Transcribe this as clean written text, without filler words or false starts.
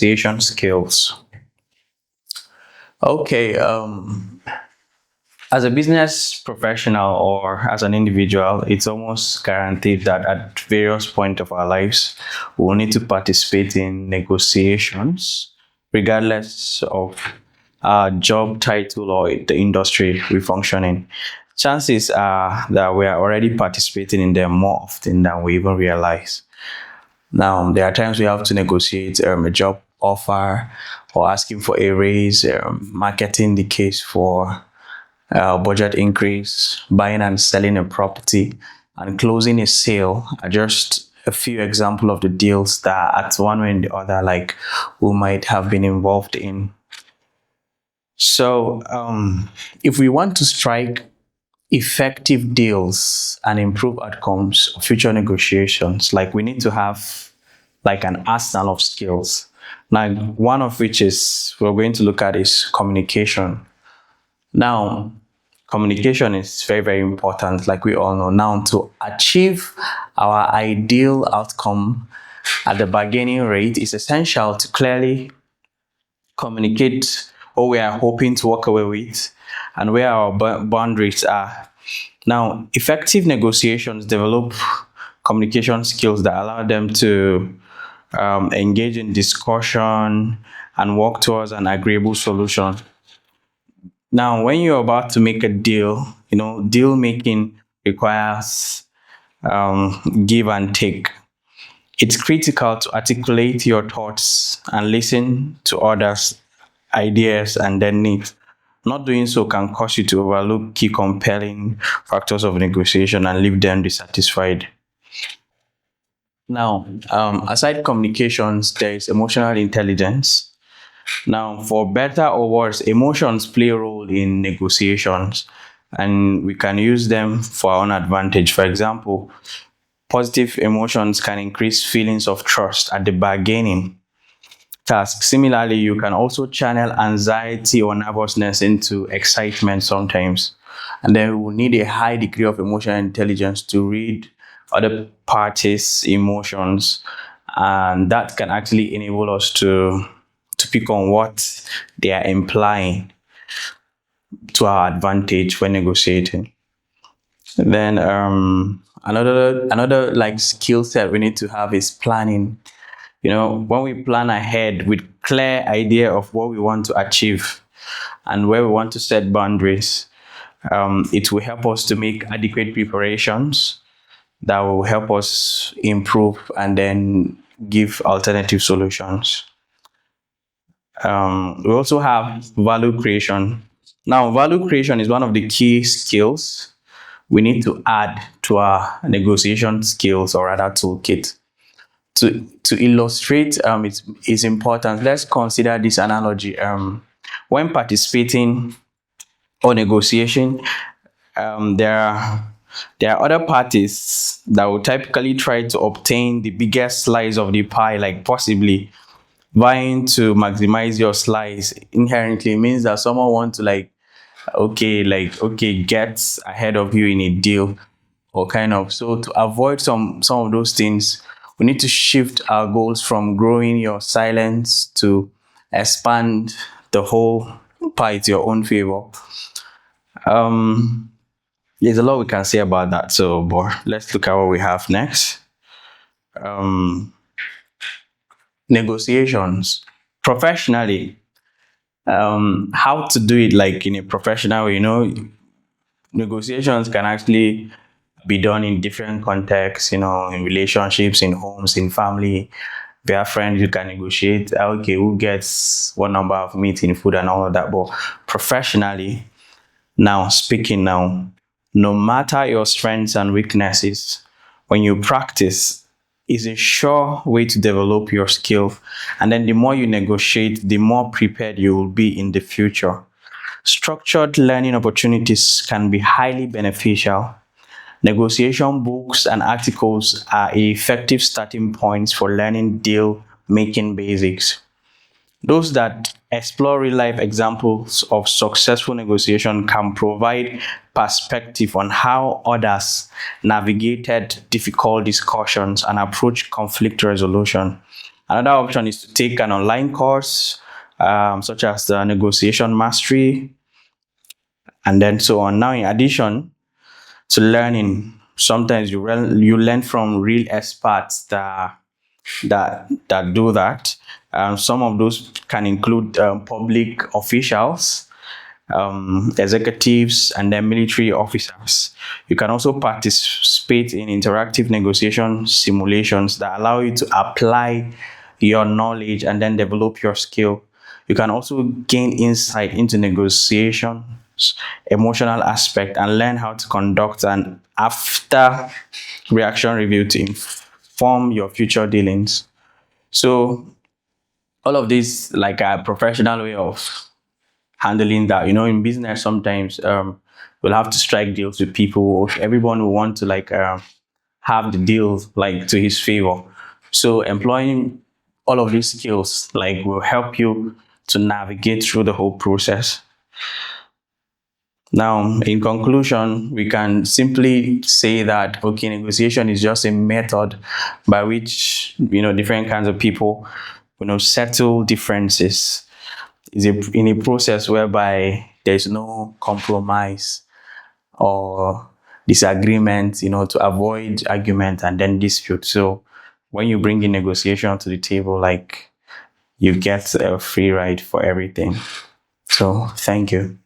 Negotiation skills. Okay, as a business professional or as an individual, it's almost guaranteed that at various points of our lives, we will need to participate in negotiations, regardless of our job title or the industry we function in. Chances are that we are already participating in them more often than we even realize. Now, there are times we have to negotiate a job offer or asking for a raise, marketing the case for budget increase, buying and selling a property, and closing a sale are just a few examples of the deals that at one way and the other, like we might have been involved in. So, if we want to strike effective deals and improve outcomes of future negotiations, like we need to have like an arsenal of skills. Now, one of which is we're going to look at is communication. Now, communication is very, very important, like we all know. Now, to achieve our ideal outcome at the bargaining rate, it's essential to clearly communicate what we are hoping to walk away with and where our boundaries are. Now, effective negotiations develop communication skills that allow them to engage in discussion and work towards an agreeable solution. Now, when you're about to make a deal, deal making requires give and take. It's critical to articulate your thoughts and listen to others' ideas and their needs. Not doing so can cause you to overlook key compelling factors of negotiation and leave them dissatisfied. Now, aside communications, there is emotional intelligence. Now, for better or worse, emotions play a role in negotiations, and we can use them for our own advantage. For example, positive emotions can increase feelings of trust at the bargaining task. Similarly, you can also channel anxiety or nervousness into excitement sometimes. And then we will need a high degree of emotional intelligence to read other parties' emotions. And that can actually enable us to pick on what they are implying to our advantage when negotiating. Then another like skill set we need to have is planning. When we plan ahead with clear idea of what we want to achieve and where we want to set boundaries, it will help us to make adequate preparations that will help us improve and then give alternative solutions. We also have value creation. Now, value creation is one of the key skills we need to add to our negotiation skills, or rather toolkit. To illustrate its importance, let's consider this analogy. When participating or negotiation, there are other parties that will typically try to obtain the biggest slice of the pie, like possibly vying to maximize your slice. Inherently means that someone wants to get ahead of you in a deal, or kind of. So to avoid some of those things, we need to shift our goals from growing your silence to expand the whole pie to your own favor. There's a lot we can say about that. So, but let's look at what we have next. Negotiations professionally. How to do it like in a professional way. Negotiations can actually be done in different contexts, in relationships, in homes, in family. If you have friends, you can negotiate, okay, who gets what number of meat in food and all of that. But professionally, no matter your strengths and weaknesses, when you practice, is a sure way to develop your skill. And then the more you negotiate, the more prepared you will be in the future. Structured learning opportunities can be highly beneficial. Negotiation books and articles are effective starting points for learning deal making basics. Those that explore real life examples of successful negotiation can provide perspective on how others navigated difficult discussions and approach conflict resolution. Another option is to take an online course, such as the negotiation mastery, and then so on. Now, in addition to learning, sometimes you learn from real experts that do that. Some of those can include public officials, executives, and then military officers. You can also participate in interactive negotiation simulations that allow you to apply your knowledge and then develop your skill. You can also gain insight into negotiations, emotional aspect, and learn how to conduct an after reaction review to inform your future dealings. So all of this like a professional way of handling that. In business, sometimes we'll have to strike deals with people. Everyone will want to like have the deal like to his favor. So employing all of these skills like will help you to navigate through the whole process. Now, in conclusion, we can simply say that okay, negotiation is just a method by which different kinds of people settle differences. Is in a process whereby there's no compromise or disagreement, to avoid argument and then dispute. So when you bring in negotiation to the table, like you get a free ride for everything. So thank you.